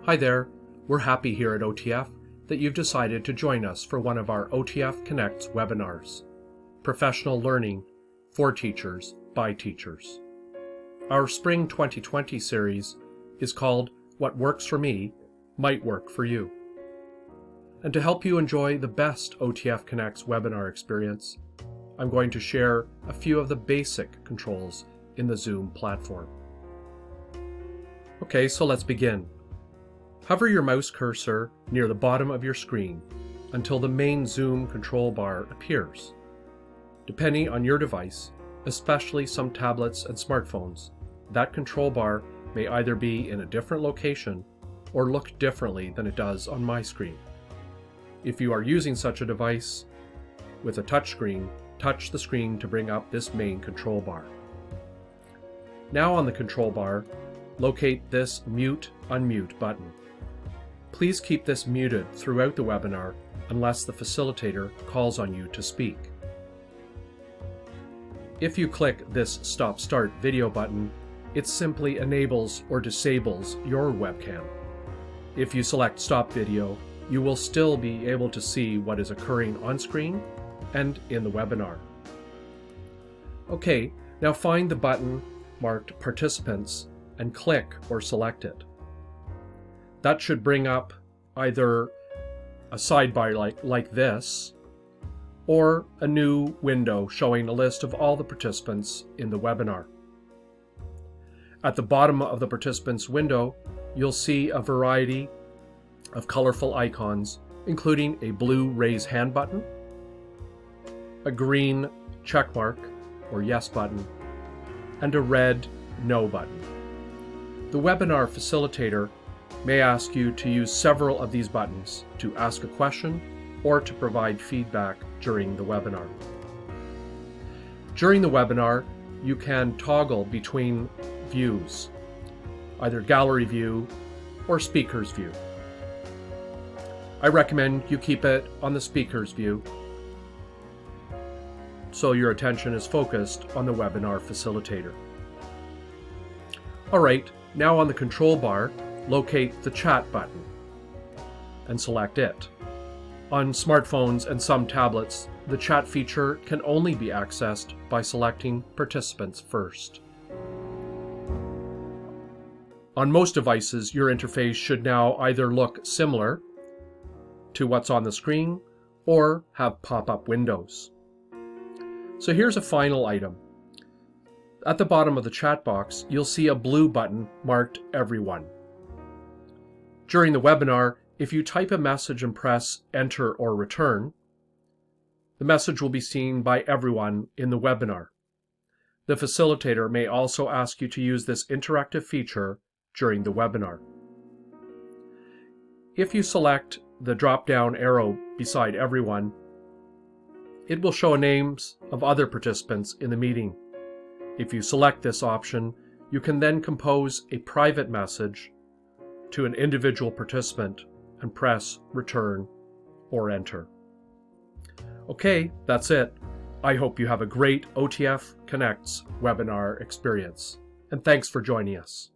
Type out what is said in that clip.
Hi there, we're happy here at OTF that you've decided to join us for one of our OTF Connects webinars, Professional Learning for Teachers by Teachers. Our Spring 2020 series is called What Works for Me Might Work for You. And to help you enjoy the best OTF Connects webinar experience, I'm going to share a few of the basic controls in the Zoom platform. Okay, so let's begin. Hover your mouse cursor near the bottom of your screen until the main Zoom control bar appears. Depending on your device, especially some tablets and smartphones, that control bar may either be in a different location or look differently than it does on my screen. If you are using such a device with a touchscreen, touch the screen to bring up this main control bar. Now on the control bar, locate this Mute Unmute button. Please keep this muted throughout the webinar unless the facilitator calls on you to speak. If you click this Stop Start Video button, it simply enables or disables your webcam. If you select Stop Video, you will still be able to see what is occurring on screen and in the webinar. Okay, now find the button marked Participants and click or select it. That should bring up either a sidebar like this, or a new window showing a list of all the participants in the webinar. At the bottom of the participants window, you'll see a variety of colorful icons, including a blue raise hand button, a green check mark or yes button, and a red no button. The webinar facilitator may ask you to use several of these buttons to ask a question or to provide feedback during the webinar. During the webinar, you can toggle between views, either gallery view or speaker's view. I recommend you keep it on the speaker's view so your attention is focused on the webinar facilitator. All right, now on the control bar, locate the chat button and select it. On smartphones and some tablets, the chat feature can only be accessed by selecting participants first. On most devices, your interface should now either look similar to what's on the screen or have pop-up windows. So here's a final item. At the bottom of the chat box, you'll see a blue button marked Everyone. During the webinar, if you type a message and press Enter or Return, the message will be seen by everyone in the webinar. The facilitator may also ask you to use this interactive feature during the webinar. If you select the drop-down arrow beside Everyone, it will show names of other participants in the meeting. If you select this option, you can then compose a private message to an individual participant and press Return or Enter. Okay, that's it. I hope you have a great OTF Connects webinar experience, and thanks for joining us.